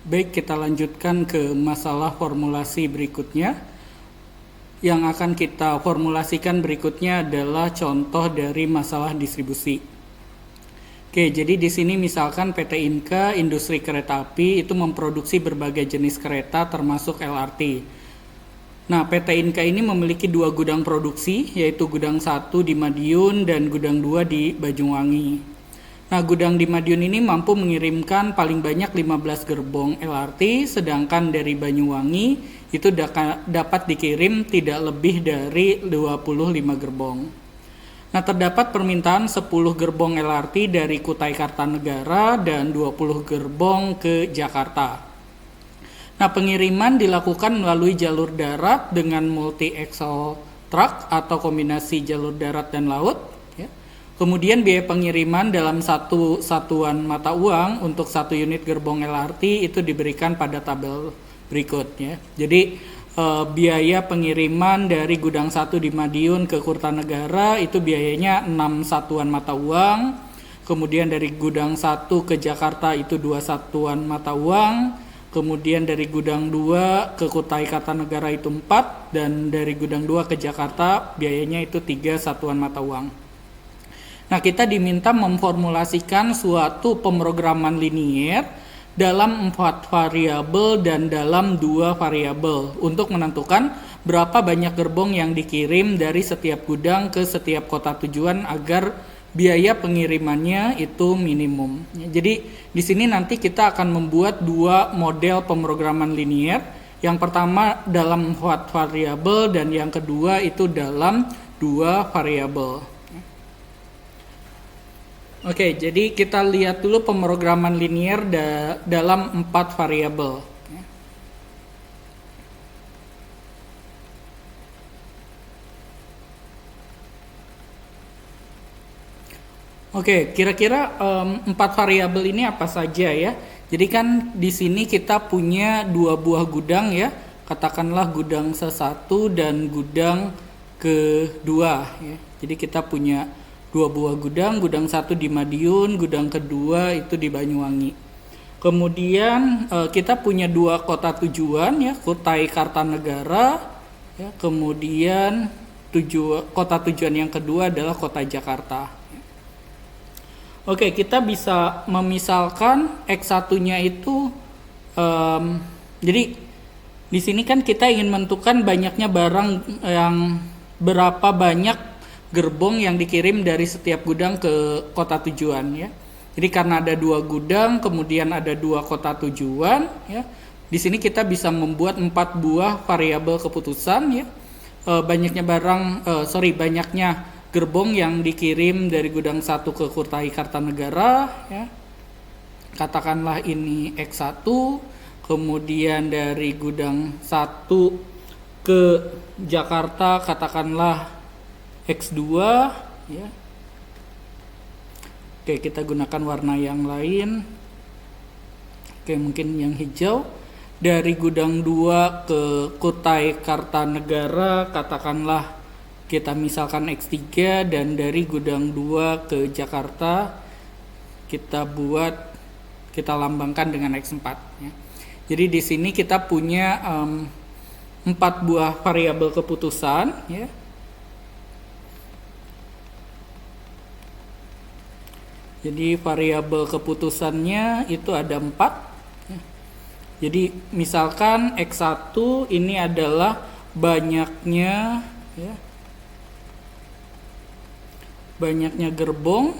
Baik, kita lanjutkan ke masalah formulasi berikutnya. Yang akan kita formulasikan berikutnya adalah contoh dari masalah distribusi. Oke, jadi di sini misalkan PT Inka Industri Kereta Api itu memproduksi berbagai jenis kereta termasuk LRT. Nah, PT Inka ini memiliki 2 gudang produksi, yaitu gudang 1 di Madiun dan gudang 2 di Banyuwangi. Nah, gudang di Madiun ini mampu mengirimkan paling banyak 15 gerbong LRT, sedangkan dari Banyuwangi itu dapat dikirim tidak lebih dari 25 gerbong. Nah, terdapat permintaan 10 gerbong LRT dari Kutai Kartanegara dan 20 gerbong ke Jakarta. Nah, pengiriman dilakukan melalui jalur darat dengan multi-axle truck atau kombinasi jalur darat dan laut. Kemudian biaya pengiriman dalam satu satuan mata uang untuk 1 unit gerbong LRT itu diberikan pada tabel berikut ya. Jadi biaya pengiriman dari gudang 1 di Madiun ke Kertanegara itu biayanya 6 satuan mata uang. Kemudian dari gudang 1 ke Jakarta itu 2 satuan mata uang. Kemudian dari gudang 2 ke Kutai Kartanegara itu 4, dan dari gudang 2 ke Jakarta biayanya itu 3 satuan mata uang. Nah, kita diminta memformulasikan suatu pemrograman linier dalam 4 variabel dan dalam 2 variabel untuk menentukan berapa banyak gerbong yang dikirim dari setiap gudang ke setiap kota tujuan agar biaya pengirimannya itu minimum. Jadi di sini nanti kita akan membuat 2 model pemrograman linier. Yang pertama dalam 4 variabel dan yang kedua itu dalam 2 variabel. Oke, jadi kita lihat dulu pemrograman linier dalam 4 variabel. Oke, kira-kira 4 variabel ini apa saja ya? Jadi kan di sini kita punya 2 buah gudang ya, katakanlah gudang ke-1 dan gudang ke-2 ya. Jadi kita punya 2 buah gudang, gudang 1 di Madiun, gudang kedua itu di Banyuwangi. Kemudian kita punya 2 kota tujuan ya, Kutai Kartanegara ya, kemudian kota tujuan yang kedua adalah kota Jakarta. Oke, kita bisa memisalkan X1-nya itu jadi di sini kan kita ingin menentukan banyaknya barang yang berapa banyak gerbong yang dikirim dari setiap gudang ke kota tujuan ya. Jadi karena ada 2 gudang, kemudian ada 2 kota tujuan ya. Di sini kita bisa membuat 4 buah variabel keputusan ya. Banyaknya gerbong yang dikirim dari gudang 1 ke Kutai Kartanegara ya. Katakanlah ini X1, kemudian dari gudang 1 ke Jakarta katakanlah X2 ya. Oke, kita gunakan warna yang lain. Oke, mungkin yang hijau. Dari gudang 2 ke Kutai Kartanegara katakanlah kita misalkan X3, dan dari gudang 2 ke Jakarta kita lambangkan dengan X4 ya. Jadi di sini kita punya 4 buah variabel keputusan ya. Jadi variabel keputusannya itu ada 4. Jadi misalkan X1 ini adalah banyaknya gerbong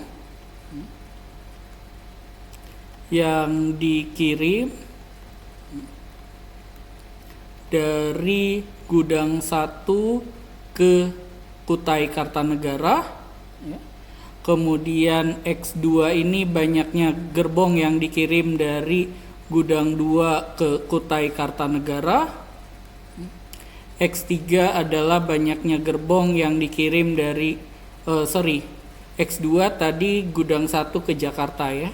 yang dikirim dari gudang 1 ke Kutai Kartanegara ya. Kemudian X2 ini banyaknya gerbong yang dikirim dari gudang 2 ke Kutai Kartanegara. X3 adalah banyaknya gerbong yang dikirim dari X2 tadi gudang 1 ke Jakarta ya.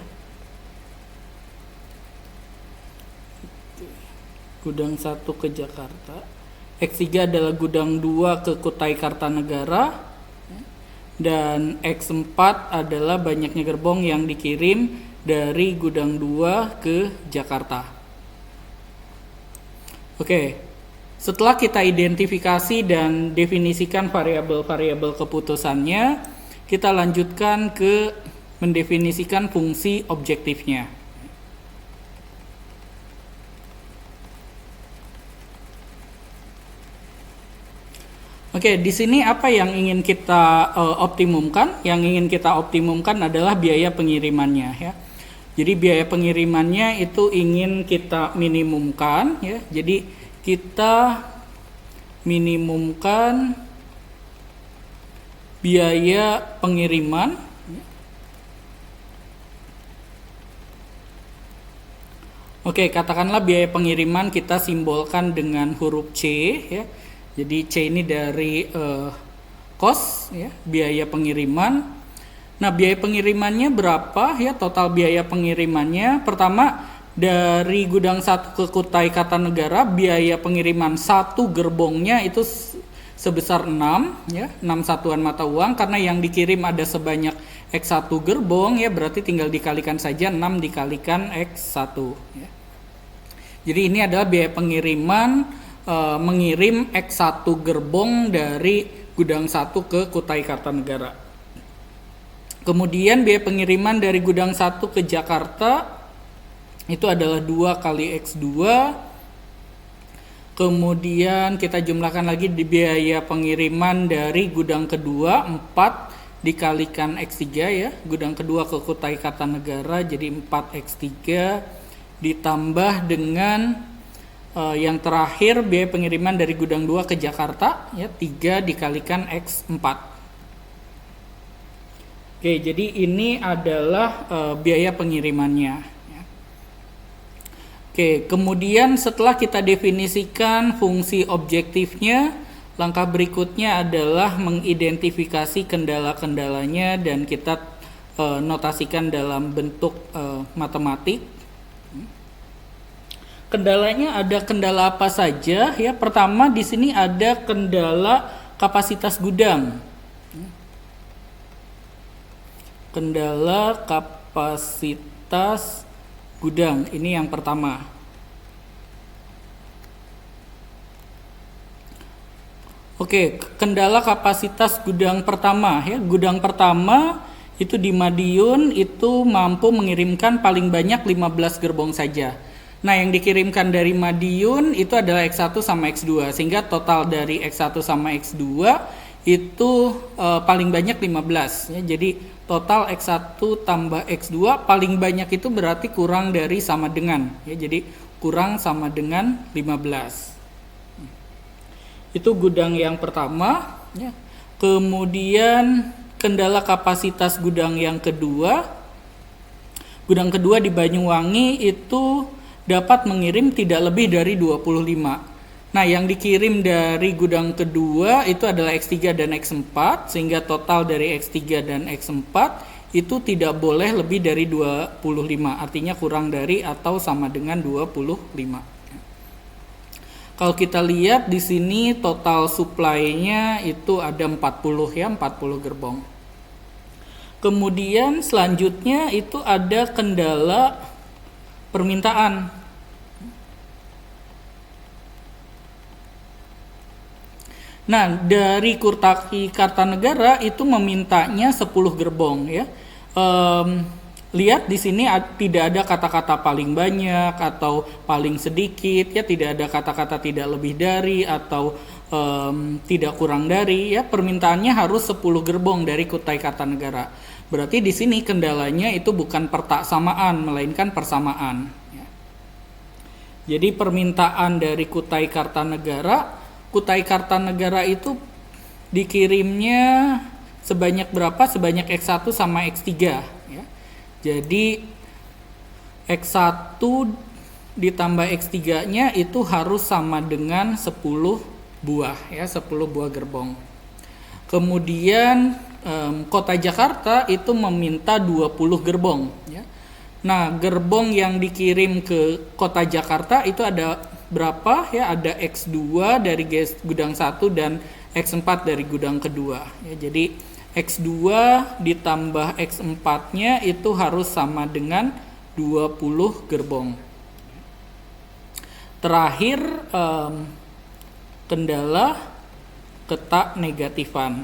Gudang 1 ke Jakarta. X3 adalah gudang 2 ke Kutai Kartanegara. Dan X4 adalah banyaknya gerbong yang dikirim dari gudang 2 ke Jakarta. Oke, setelah kita identifikasi dan definisikan variabel-variabel keputusannya, kita lanjutkan ke mendefinisikan fungsi objektifnya. Oke, di sini apa yang ingin kita optimumkan? Yang ingin kita optimumkan adalah biaya pengirimannya, ya. Jadi biaya pengirimannya itu ingin kita minimumkan, ya. Jadi kita minimumkan biaya pengiriman. Oke, katakanlah biaya pengiriman kita simbolkan dengan huruf C, ya. Jadi C ini dari cost, ya, biaya pengiriman. Nah, biaya pengirimannya berapa, ya? Total biaya pengirimannya, pertama dari gudang 1 ke Kutai Kartanegara, biaya pengiriman 1 gerbongnya itu sebesar 6, ya, 6 satuan mata uang, karena yang dikirim ada sebanyak X1 gerbong, ya, berarti tinggal dikalikan saja 6 dikalikan X1, ya. Jadi ini adalah biaya pengiriman mengirim X1 gerbong dari gudang 1 ke Kutai Kartanegara. Kemudian biaya pengiriman dari gudang 1 ke Jakarta itu adalah 2 kali X2. Kemudian kita jumlahkan lagi di biaya pengiriman dari gudang kedua 4 dikalikan X3, ya. Gudang kedua ke Kutai Kartanegara jadi 4X3 ditambah dengan yang terakhir biaya pengiriman dari gudang 2 ke Jakarta, ya, 3 dikalikan X4. Oke, jadi ini adalah biaya pengirimannya, ya. Oke, kemudian setelah kita definisikan fungsi objektifnya, langkah berikutnya adalah mengidentifikasi kendala-kendalanya dan kita notasikan dalam bentuk matematik. Kendalanya ada kendala apa saja, ya? Pertama di sini ada kendala kapasitas gudang. Kendala kapasitas gudang ini yang pertama. Oke, kendala kapasitas gudang pertama, ya. Gudang pertama itu di Madiun itu mampu mengirimkan paling banyak 15 gerbong saja. Nah, yang dikirimkan dari Madiun itu adalah X1 sama X2, sehingga total dari X1 sama X2 itu paling banyak 15, ya. Jadi total X1 tambah X2 paling banyak itu berarti kurang dari sama dengan, ya. Jadi kurang sama dengan 15. Itu gudang yang pertama, ya. Kemudian kendala kapasitas gudang yang kedua. Gudang kedua di Banyuwangi itu dapat mengirim tidak lebih dari 25. Nah, yang dikirim dari gudang kedua itu adalah X3 dan X4, sehingga total dari X3 dan X4 itu tidak boleh lebih dari 25, artinya kurang dari atau sama dengan 25. Kalau kita lihat di sini total supply-nya itu ada 40, ya, 40 gerbong. Kemudian selanjutnya itu ada kendala permintaan. Nah, dari Kutai Kartanegara itu memintanya 10 gerbong, ya. Lihat di sini tidak ada kata-kata paling banyak atau paling sedikit, ya, tidak ada kata-kata tidak lebih dari atau tidak kurang dari, ya. Permintaannya harus 10 gerbong dari Kutai Kartanegara. Berarti di sini kendalanya itu bukan pertaksamaan melainkan persamaan, ya. Jadi permintaan dari Kutai Kartanegara itu dikirimnya sebanyak berapa? Sebanyak X1 sama X3, ya. Jadi X1 ditambah X3-nya itu harus sama dengan 10 buah, ya, 10 buah gerbong. Kemudian Kota Jakarta itu meminta 20 gerbong, ya. Nah, gerbong yang dikirim ke Kota Jakarta itu ada berapa, ya? Ada X2 dari gudang 1 dan X4 dari gudang kedua, ya. Jadi X2 ditambah X4-nya itu harus sama dengan 20 gerbong. Terakhir, kendala ketak negatifan.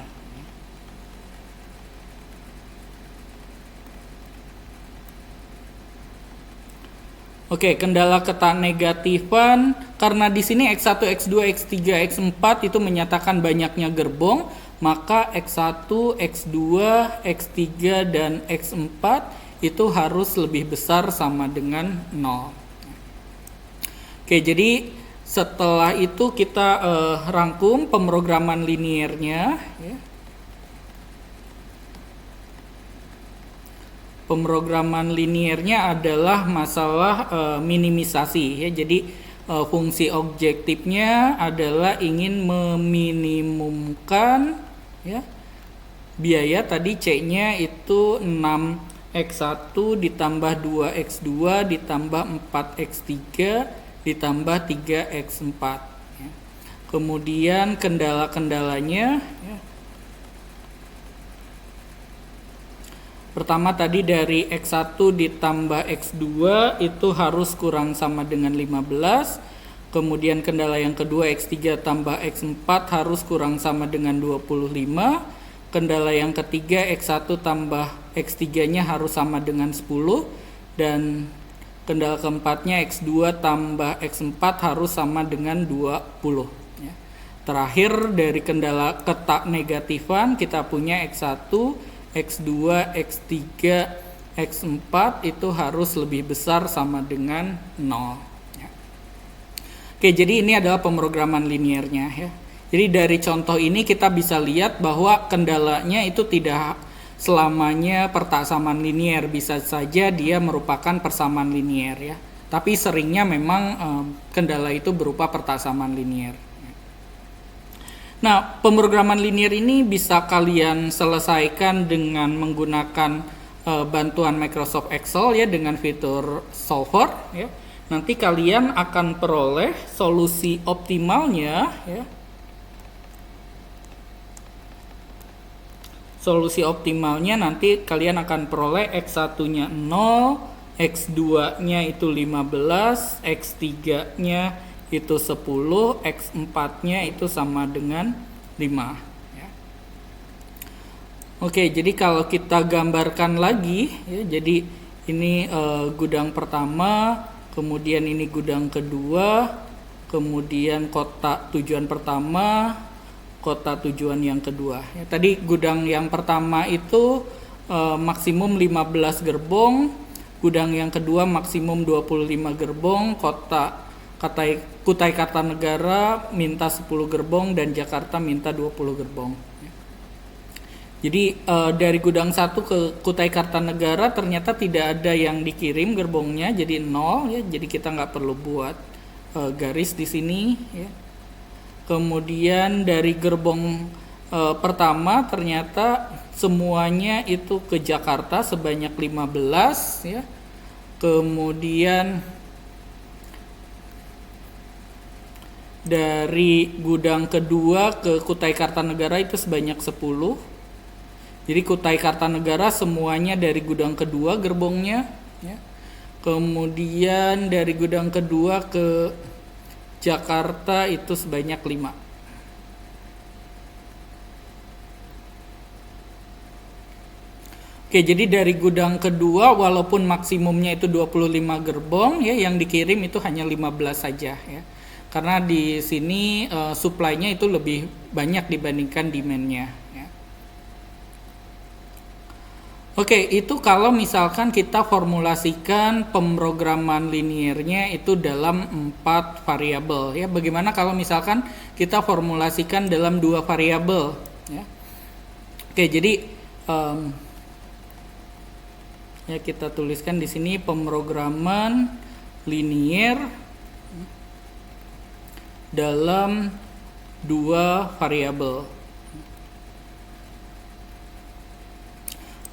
Oke, kendala ketak negatifan karena di sini X1, X2, X3, X4 itu menyatakan banyaknya gerbong, maka X1, X2, X3 dan X4 itu harus lebih besar sama dengan 0. Oke, jadi setelah itu kita rangkum pemrograman liniernya ya. Pemrograman liniernya adalah masalah minimisasi ya. Jadi fungsi objektifnya adalah ingin meminimumkan ya biaya tadi C-nya itu 6X1 ditambah 2X2 ditambah 4X3 ditambah 3X4 ya. Kemudian kendala-kendalanya ya. Pertama tadi dari X1 ditambah X2 itu harus kurang sama dengan 15. Kemudian kendala yang kedua X3 tambah X4 harus kurang sama dengan 25. Kendala yang ketiga X1 tambah X3-nya harus sama dengan 10. Dan kendala keempatnya X2 tambah X4 harus sama dengan 20. Ya. Terakhir dari kendala ketak negatifan kita punya X1, X2, X3, X4 itu harus lebih besar sama dengan 0. Ya. Oke, jadi ini adalah pemrograman liniernya ya. Jadi dari contoh ini kita bisa lihat bahwa kendalanya itu tidak selamanya persamaan linier, bisa saja dia merupakan persamaan linier ya. Tapi seringnya memang kendala itu berupa persamaan linier. Nah, pemrograman linier ini bisa kalian selesaikan dengan menggunakan bantuan Microsoft Excel ya dengan fitur solver ya. Nanti kalian akan peroleh solusi optimalnya ya. Solusi optimalnya nanti kalian akan peroleh X1-nya 0, X2-nya itu 15, X3-nya itu 10, X4-nya itu sama dengan 5 ya. Oke, jadi kalau kita gambarkan lagi ya, jadi ini gudang pertama, kemudian ini gudang kedua, kemudian kota tujuan pertama, kota tujuan yang kedua ya. Tadi gudang yang pertama itu maksimum 15 gerbong, gudang yang kedua maksimum 25 gerbong, Kutai Kartanegara minta 10 gerbong dan Jakarta minta 20 gerbong. Jadi dari gudang 1 ke Kutai Kartanegara ternyata tidak ada yang dikirim gerbongnya, jadi 0 ya. Jadi kita nggak perlu buat garis di sini ya. Kemudian dari gerbong pertama ternyata semuanya itu ke Jakarta sebanyak 15 ya. Kemudian dari gudang kedua ke Kutai Kartanegara itu sebanyak 10. Jadi Kutai Kartanegara semuanya dari gudang kedua gerbongnya ya. Kemudian dari gudang kedua ke Jakarta itu sebanyak 5. Oke, jadi dari gudang kedua walaupun maksimumnya itu 25 gerbong ya, yang dikirim itu hanya 15 saja ya. Karena di sini supply-nya itu lebih banyak dibandingkan demand-nya ya. Oke, itu kalau misalkan kita formulasikan pemrograman liniernya itu dalam 4 variabel ya. Bagaimana kalau misalkan kita formulasikan dalam 2 variabel ya. Oke, jadi ya kita tuliskan di sini pemrograman linier dalam 2 variabel.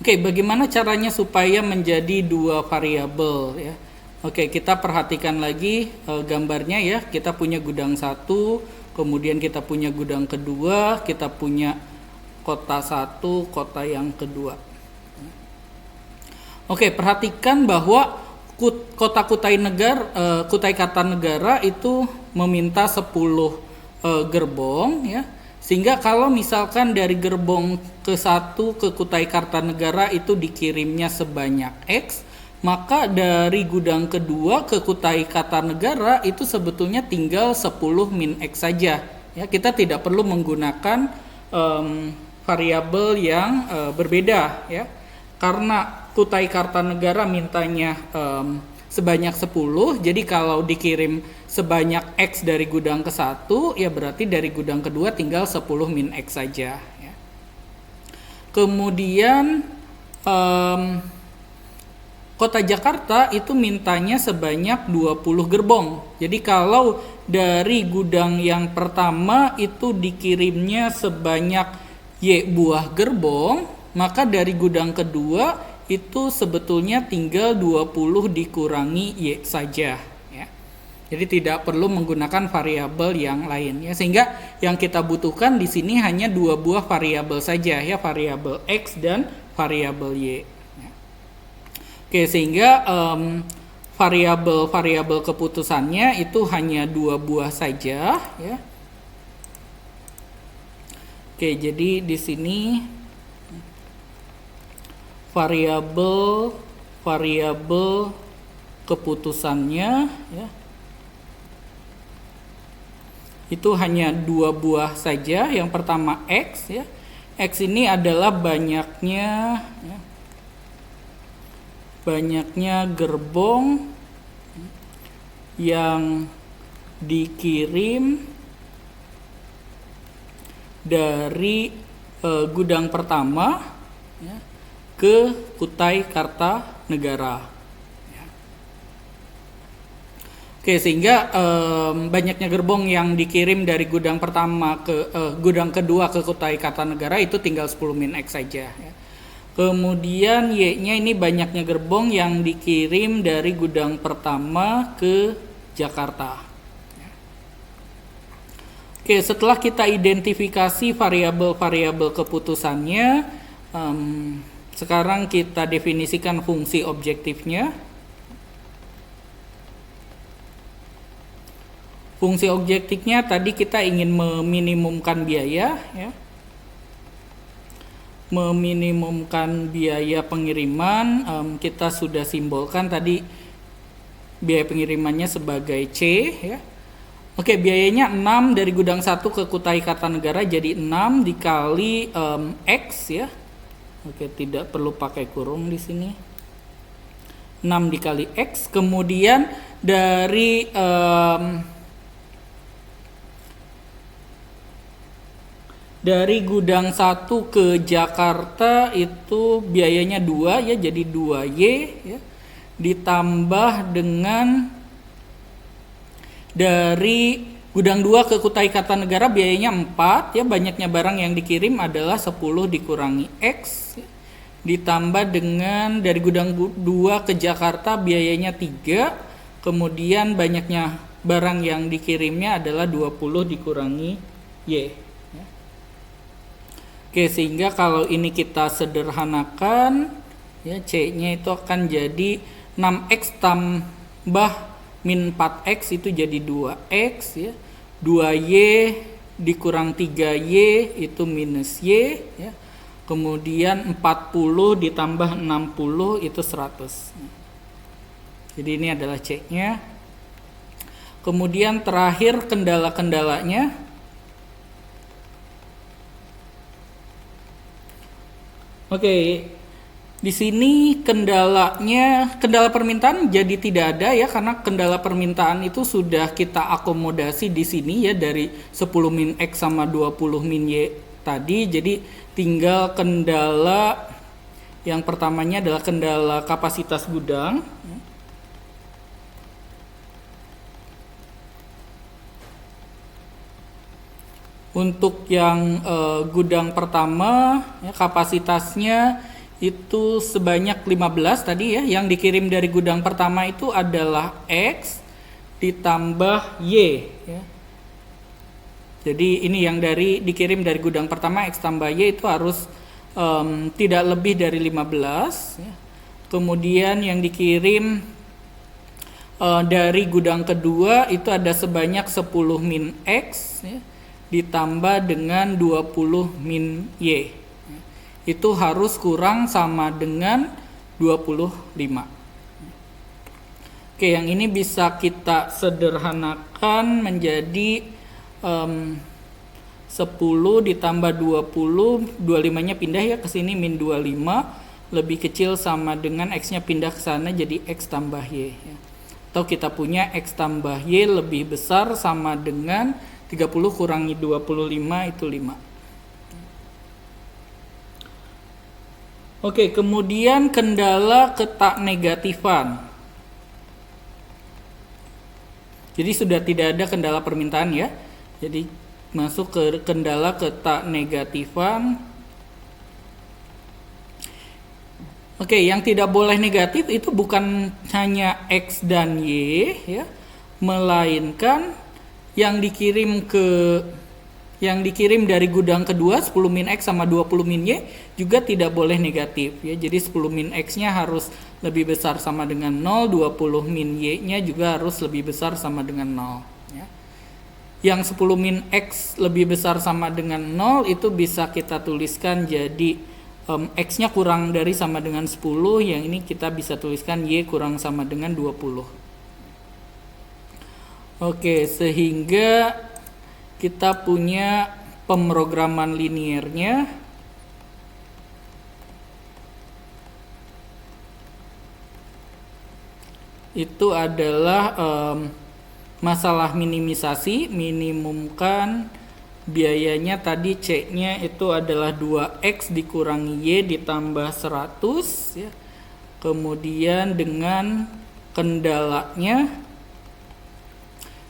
Oke, bagaimana caranya supaya menjadi 2 variabel ya? Oke, kita perhatikan lagi gambarnya ya. Kita punya gudang 1, kemudian kita punya gudang kedua, kita punya kota 1, kota yang kedua. Oke, perhatikan bahwa Kota Kutai Kartanegara itu meminta 10 gerbong ya. Sehingga kalau misalkan dari gerbong ke-1 ke Kutai Kartanegara itu dikirimnya sebanyak X, maka dari gudang kedua ke Kutai Kartanegara itu sebetulnya tinggal 10 min X saja. Ya, kita tidak perlu menggunakan variabel yang berbeda ya. Karena Kutai Kartanegara mintanya sebanyak 10, jadi kalau dikirim sebanyak X dari gudang ke-1, ya berarti dari gudang kedua tinggal 10 min X saja ya. Kemudian Kota Jakarta itu mintanya sebanyak 20 gerbong. Jadi kalau dari gudang yang pertama itu dikirimnya sebanyak Y buah gerbong, maka dari gudang kedua itu sebetulnya tinggal 20 dikurangi Y saja ya. Jadi tidak perlu menggunakan variabel yang lain ya, sehingga yang kita butuhkan di sini hanya 2 buah variabel saja ya, variabel X dan variabel Y ya. Oke, sehingga variabel keputusannya itu hanya 2 buah saja ya. Oke, jadi di sini variabel keputusannya ya, itu hanya 2 buah saja. Yang pertama X ya. X ini adalah banyaknya gerbong yang dikirim dari gudang pertama ya, ke Kutai Kartanegara. Ya. Oke, sehingga banyaknya gerbong yang dikirim dari gudang pertama ke gudang kedua ke Kutai Kartanegara itu tinggal 10 min X saja. Ya. Kemudian Y-nya ini banyaknya gerbong yang dikirim dari gudang pertama ke Jakarta. Ya. Oke, setelah kita identifikasi variabel-variabel keputusannya, sekarang kita definisikan fungsi objektifnya. Fungsi objektifnya tadi kita ingin meminimumkan biaya ya. Meminimumkan biaya pengiriman, kita sudah simbolkan tadi biaya pengirimannya sebagai C ya. Oke, biayanya 6 dari gudang 1 ke Kutai Kartanegara jadi 6 dikali X ya. Oke, tidak perlu pakai kurung di sini. 6 dikali X. Kemudian dari gudang 1 ke Jakarta itu biayanya 2 ya, jadi 2Y ya. Ditambah dengan dari gudang 2 ke Kutai Kartanegara biayanya 4 ya, banyaknya barang yang dikirim adalah 10 dikurangi X ya. Ditambah dengan dari gudang 2 ke Jakarta biayanya 3, kemudian banyaknya barang yang dikirimnya adalah 20 dikurangi Y ya. Oke, sehingga kalau ini kita sederhanakan ya, C-nya itu akan jadi 6X tambah min 4X itu jadi 2X ya. 2Y dikurang 3Y itu minus Y ya. Kemudian 40 ditambah 60 itu 100. Jadi ini adalah C-nya. Kemudian terakhir kendala-kendalanya. Oke. Di sini kendala permintaan jadi tidak ada ya, karena kendala permintaan itu sudah kita akomodasi di sini ya, dari 10 min X sama 20 min Y tadi. Jadi tinggal kendala yang pertamanya adalah kendala kapasitas gudang. Untuk yang gudang pertama ya, kapasitasnya itu sebanyak 15 tadi ya, yang dikirim dari gudang pertama itu adalah X ditambah Y ya. Jadi ini yang dikirim dari gudang pertama X tambah Y itu harus tidak lebih dari 15 ya. Kemudian yang dikirim dari gudang kedua itu ada sebanyak 10 min X ya, ditambah dengan 20 min Y. Itu harus kurang sama dengan 25. Oke, yang ini bisa kita sederhanakan menjadi 10 ditambah 20, 25-nya pindah ya ke sini min 25, lebih kecil sama dengan X-nya pindah ke sana jadi X tambah Y ya. Atau kita punya X tambah Y lebih besar sama dengan 30 kurangi 25 itu 5. Oke, kemudian kendala ketak negatifan. Jadi sudah tidak ada kendala permintaan ya. Jadi masuk ke kendala ketak negatifan. Oke, yang tidak boleh negatif itu bukan hanya X dan Y ya, melainkan yang dikirim dari gudang kedua 10 min X sama 20 min Y juga tidak boleh negatif ya. Jadi 10 min X-nya harus lebih besar sama dengan 0, 20 min Y-nya juga harus lebih besar sama dengan 0 ya. Yang 10 min X lebih besar sama dengan 0 itu bisa kita tuliskan jadi X-nya kurang dari sama dengan 10, yang ini kita bisa tuliskan Y kurang sama dengan 20. Oke, sehingga kita punya pemrograman liniernya. Itu adalah masalah minimisasi, minimumkan biayanya tadi C-nya itu adalah 2X dikurangi Y ditambah 100 ya. Kemudian dengan kendalanya,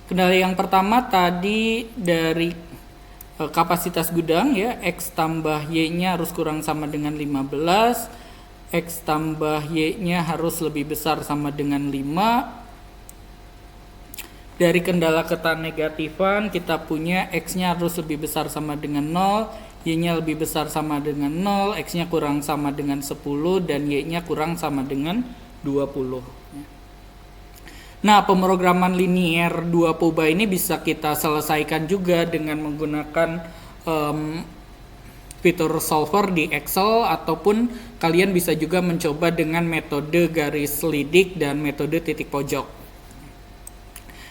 kendala yang pertama tadi dari kapasitas gudang ya, X tambah Y-nya harus kurang sama dengan 15, X tambah Y-nya harus lebih besar sama dengan 5. Dari kendala ketak negatifan kita punya X-nya harus lebih besar sama dengan 0, Y-nya lebih besar sama dengan 0, X-nya kurang sama dengan 10, dan Y-nya kurang sama dengan 20. Nah, pemrograman linier 2 POBA ini bisa kita selesaikan juga dengan menggunakan fitur solver di Excel, ataupun kalian bisa juga mencoba dengan metode garis lidik dan metode titik pojok.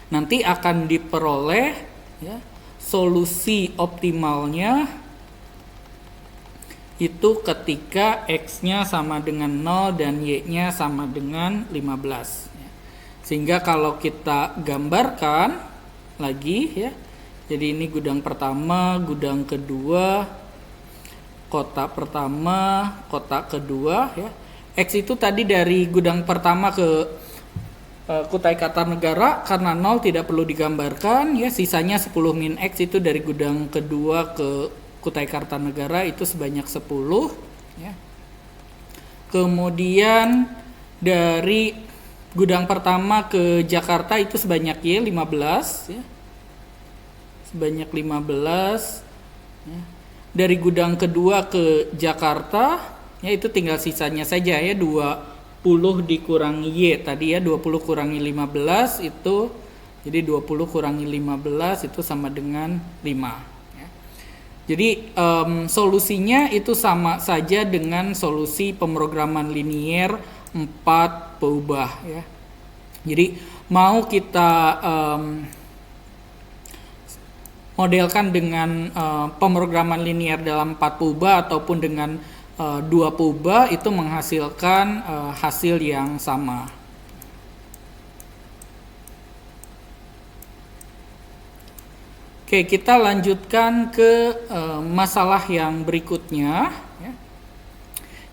Nanti akan diperoleh ya, solusi optimalnya itu ketika X-nya sama dengan 0 dan Y-nya sama dengan 15 ya. Sehingga kalau kita gambarkan lagi ya, jadi ini gudang pertama, gudang kedua, kotak pertama, kotak kedua ya. X itu tadi dari gudang pertama ke Kutai Kartanegara, karena 0 tidak perlu digambarkan ya, sisanya 10 min X itu dari gudang kedua ke Kutai Kartanegara itu sebanyak 10 ya. Kemudian dari gudang pertama ke Jakarta itu sebanyak Y 15 ya. Sebanyak 15 ya. Dari gudang kedua ke Jakarta ya, itu tinggal sisanya saja ya, 20 dikurangi Y tadi ya, 20 kurangi 15 itu jadi 20 kurangi 15 itu sama dengan 5 ya. Jadi solusinya itu sama saja dengan solusi pemrograman linier 4 POBA ya. Jadi mau kita modelkan dengan pemrograman linier dalam 4 POBA ataupun dengan 2 POBA, itu menghasilkan hasil yang sama. Oke, kita lanjutkan ke masalah yang berikutnya ya.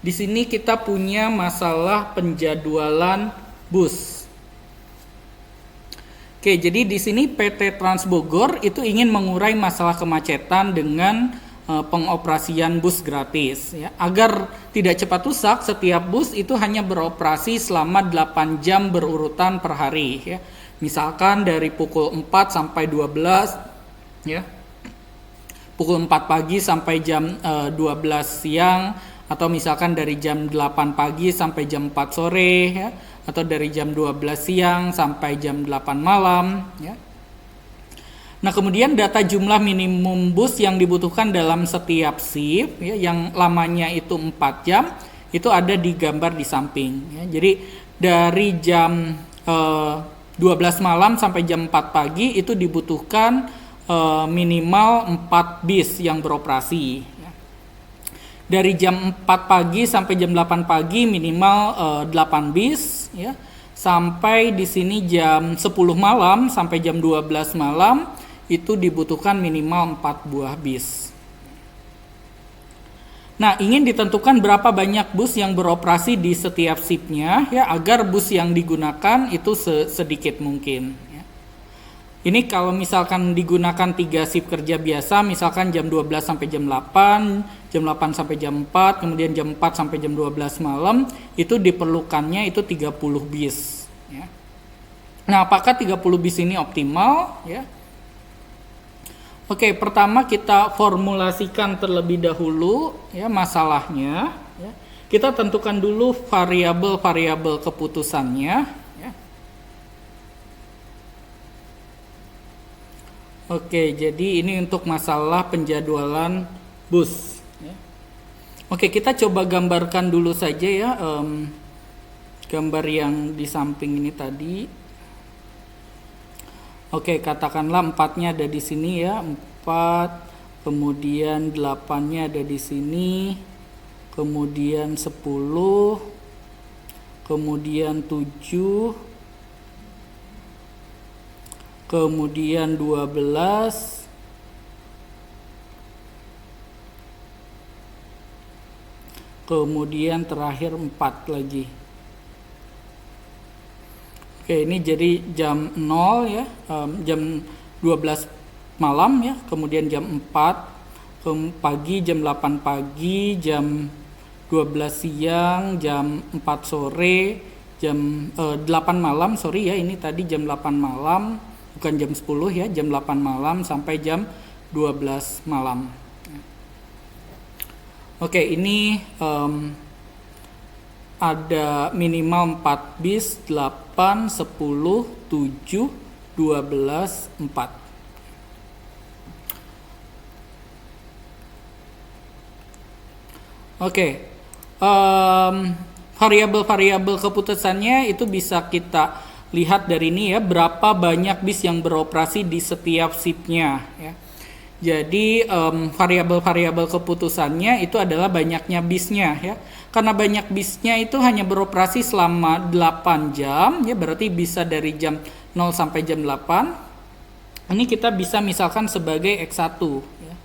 Di sini kita punya masalah penjadwalan bus. Oke, jadi di sini PT Trans Bogor itu ingin mengurai masalah kemacetan dengan pengoperasian bus gratis ya. Agar tidak cepat rusak, setiap bus itu hanya beroperasi selama 8 jam berurutan per hari ya. Misalkan dari pukul 4 sampai 12 ya. Pukul 4 pagi sampai jam 12 siang, atau misalkan dari jam 8 pagi sampai jam 4 sore ya, atau dari jam 12 siang sampai jam 8 malam ya. Nah, kemudian data jumlah minimum bus yang dibutuhkan dalam setiap shift ya, yang lamanya itu 4 jam, itu ada di gambar di samping ya. Jadi dari jam 12 malam sampai jam 4 pagi itu dibutuhkan minimal 4 bis yang beroperasi ya. Dari jam 4 pagi sampai jam 8 pagi minimal 8 bis ya. Sampai di sini jam 10 malam sampai jam 12 malam itu dibutuhkan minimal 4 buah bis. Nah, ingin ditentukan berapa banyak bus yang beroperasi di setiap shiftnya ya, agar bus yang digunakan itu sedikit mungkin ya. Ini kalau misalkan digunakan 3 shift kerja biasa, misalkan jam 12 sampai jam 8, jam 8 sampai jam 4, kemudian jam 4 sampai jam 12 malam, itu diperlukannya itu 30 bis ya. Nah, apakah 30 bis ini optimal ya? Oke, pertama kita formulasikan terlebih dahulu ya masalahnya ya. Kita tentukan dulu variabel-variabel keputusannya ya. Oke, jadi ini untuk masalah penjadwalan bus ya. Oke, kita coba gambarkan dulu saja ya gambar yang di samping ini tadi. Oke, katakanlah 4-nya ada di sini ya, 4, kemudian 8-nya ada di sini, kemudian 10, kemudian 7, kemudian 12, kemudian terakhir 4 lagi. Oke, ini jadi jam 0 ya, jam 12 malam ya, kemudian jam 4 pagi, jam 8 pagi, jam 12 siang, jam 4 sore, jam 8 malam, sorry ya, ini tadi jam 8 malam, bukan jam 10 ya, jam 8 malam sampai jam 12 malam. Oke, ini ada minimal 4 bis, 8, 10, 7, 12, 4. Oke, variabel-variabel keputusannya itu bisa kita lihat dari ini ya, berapa banyak bis yang beroperasi di setiap shiftnya ya. Jadi variabel-variabel keputusannya itu adalah banyaknya bisnya ya. Karena banyak bisnya itu hanya beroperasi selama 8 jam ya, berarti bisa dari jam 0 sampai jam 8. Ini kita bisa misalkan sebagai X1 ya.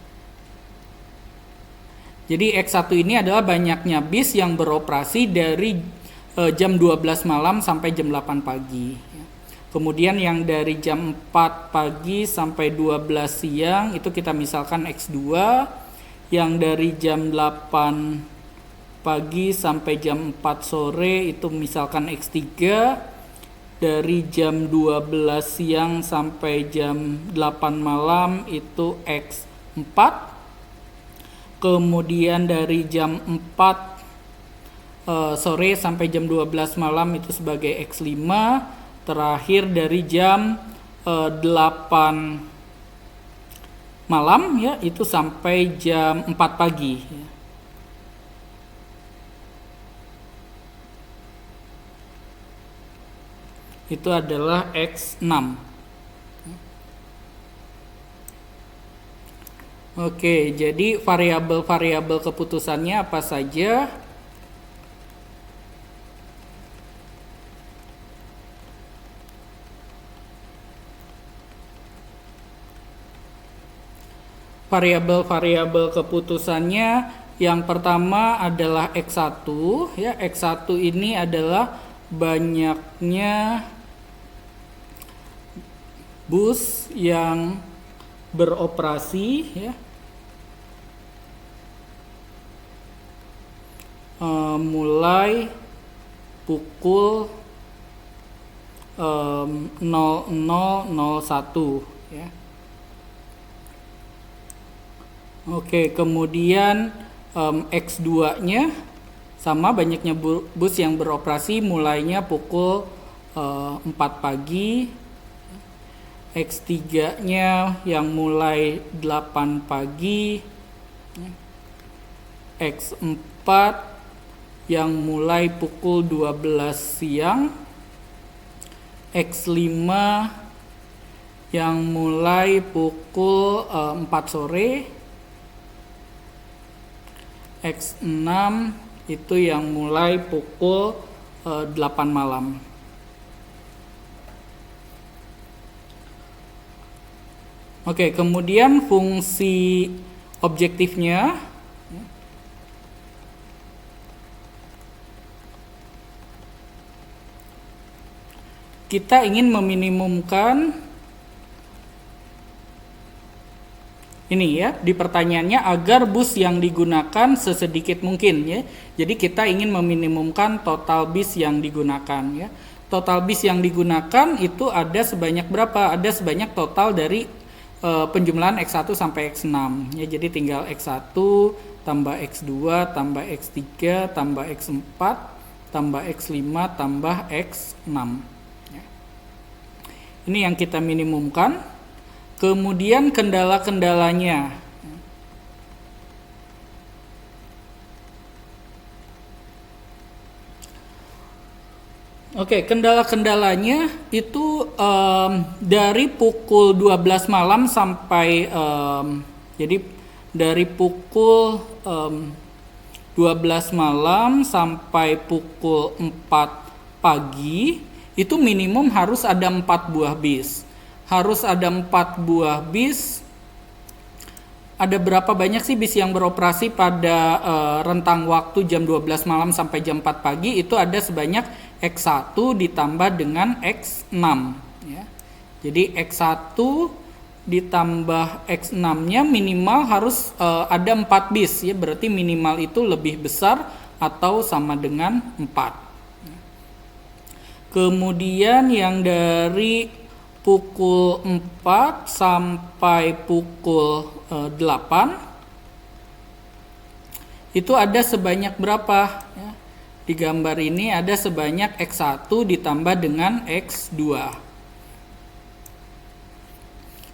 Jadi X1 ini adalah banyaknya bis yang beroperasi dari jam 12 malam sampai jam 8 pagi ya. Kemudian yang dari jam 4 pagi sampai 12 siang itu kita misalkan X2. Yang dari jam 8 pagi sampai jam 4 sore itu misalkan X3. Dari jam 12 siang sampai jam 8 malam itu X4. Kemudian dari jam 4 sore sampai jam 12 malam itu sebagai X5. Terakhir dari jam 8 malam ya, itu sampai jam 4 pagi ya. Itu adalah X6. Oke, jadi variabel-variabel keputusannya apa saja? Variabel-variabel keputusannya yang pertama adalah X1 ya. X1 ini adalah banyaknya bus yang beroperasi ya, mulai pukul 00.01 ya. Oke, kemudian X2-nya sama, banyaknya bus yang beroperasi mulainya pukul 4 pagi. X3-nya yang mulai 8 pagi. X4 yang mulai pukul 12 siang. X5 yang mulai pukul 4 sore. X6 itu yang mulai pukul 8 malam. Oke, kemudian fungsi objektifnya kita ingin meminimumkan ini ya, di pertanyaannya agar bus yang digunakan sesedikit mungkin ya. Jadi kita ingin meminimumkan total bis yang digunakan ya. Total bis yang digunakan itu ada sebanyak berapa? Ada sebanyak total dari penjumlahan X1 sampai X6 ya. Jadi tinggal X1 tambah X2 tambah X3 tambah X4 tambah X5 tambah X6 ya. Ini yang kita minimumkan. Kemudian kendala-kendalanya. Oke, kendala-kendalanya itu dari pukul 12 malam sampai jadi dari pukul 12 malam sampai pukul 4 pagi itu minimum harus ada 4 buah bis. Harus ada 4 buah bis. Ada berapa banyak sih bis yang beroperasi pada rentang waktu jam 12 malam sampai jam 4 pagi? Itu ada sebanyak X1 ditambah dengan X6 ya. Jadi X1 ditambah X6-nya minimal harus ada 4 bis ya, berarti minimal itu lebih besar atau sama dengan 4. Kemudian yang dari pukul 4 sampai pukul 8 itu ada sebanyak berapa ya? Di gambar ini ada sebanyak X1 ditambah dengan X2.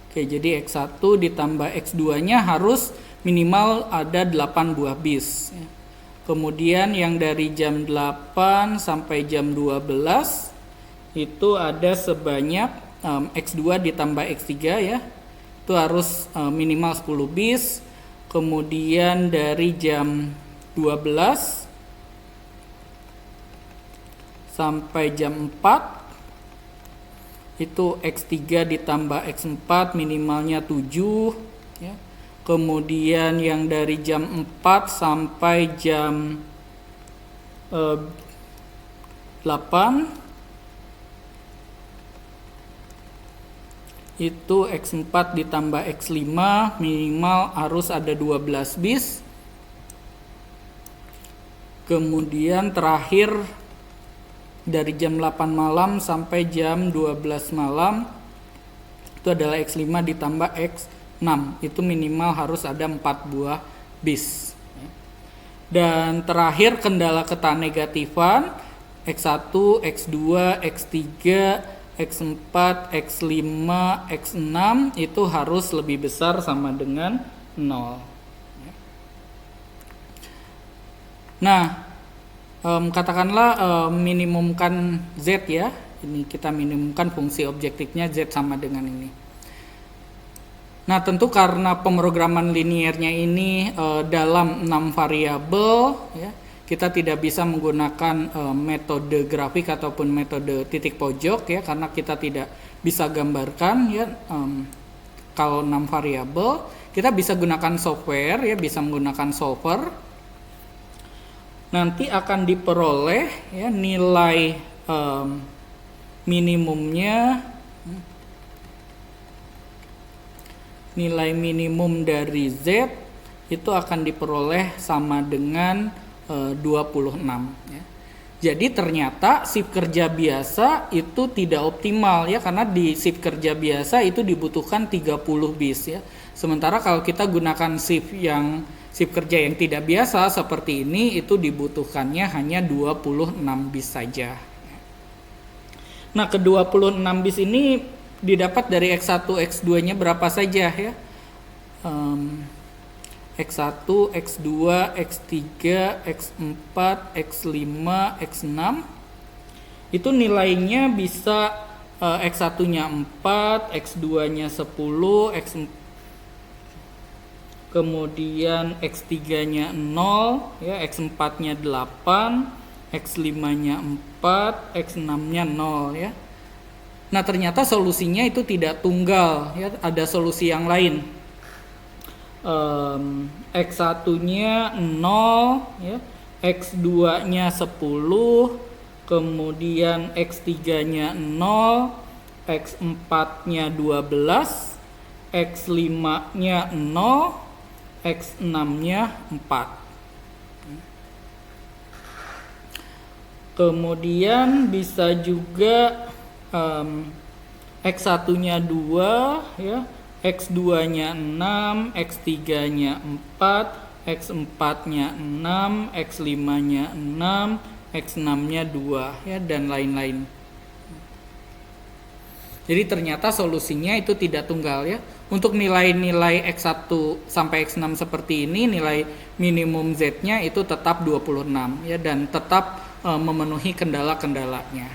Oke, jadi X1 ditambah X2-nya harus minimal ada 8 buah bis ya. Kemudian yang dari jam 8 sampai jam 12 itu ada sebanyak X2 ditambah X3 ya. Itu harus minimal 10 bis. Kemudian dari jam 12 sampai jam 4 itu X3 ditambah X4 minimalnya 7 ya. Kemudian yang dari jam 4 sampai jam 8 itu X4 ditambah X5 minimal harus ada 12 bis. Kemudian terakhir dari jam 8 malam sampai jam 12 malam itu adalah X5 ditambah X6, itu minimal harus ada 4 buah bis. Dan terakhir kendala ketanegatifan X1, X2, X3, X4, X5, X6 itu harus lebih besar sama dengan 0. Nah, katakanlah minimumkan Z ya. Ini kita minimumkan fungsi objektifnya Z sama dengan ini. Nah, tentu karena pemrograman liniernya ini dalam 6 variabel ya, kita tidak bisa menggunakan metode grafik ataupun metode titik pojok ya, karena kita tidak bisa gambarkan ya kalau 6 variabel. Kita bisa gunakan software ya, bisa menggunakan solver. Nanti akan diperoleh ya nilai minimumnya, nilai minimum dari Z itu akan diperoleh sama dengan 26 ya. Jadi ternyata shift kerja biasa itu tidak optimal ya, karena di shift kerja biasa itu dibutuhkan 30 bis ya. Sementara kalau kita gunakan shift yang Shift kerja yang tidak biasa seperti ini itu dibutuhkannya hanya 26 bis saja. Nah, ke 26 bis ini didapat dari X1, X2-nya berapa saja ya? X1, X2, X3, X4, X5, X6 itu nilainya bisa X1-nya 4, X2-nya 10, kemudian X3-nya 0, ya, X4-nya 8, X5-nya 4, X6-nya 0 ya. Nah, ternyata solusinya itu tidak tunggal ya, ada solusi yang lain. X1-nya 0 ya, X2-nya 10, kemudian X3-nya 0, X4-nya 12, X5-nya 0, X6-nya 4. Kemudian bisa juga X1-nya 2 ya, X2-nya 6, X3-nya 4, X4-nya 6, X5-nya 6, X6-nya 2 ya, dan lain-lain. Jadi ternyata solusinya itu tidak tunggal ya. Untuk nilai-nilai X1 sampai X6 seperti ini, nilai minimum Z-nya itu tetap 26 ya, dan tetap memenuhi kendala-kendalanya.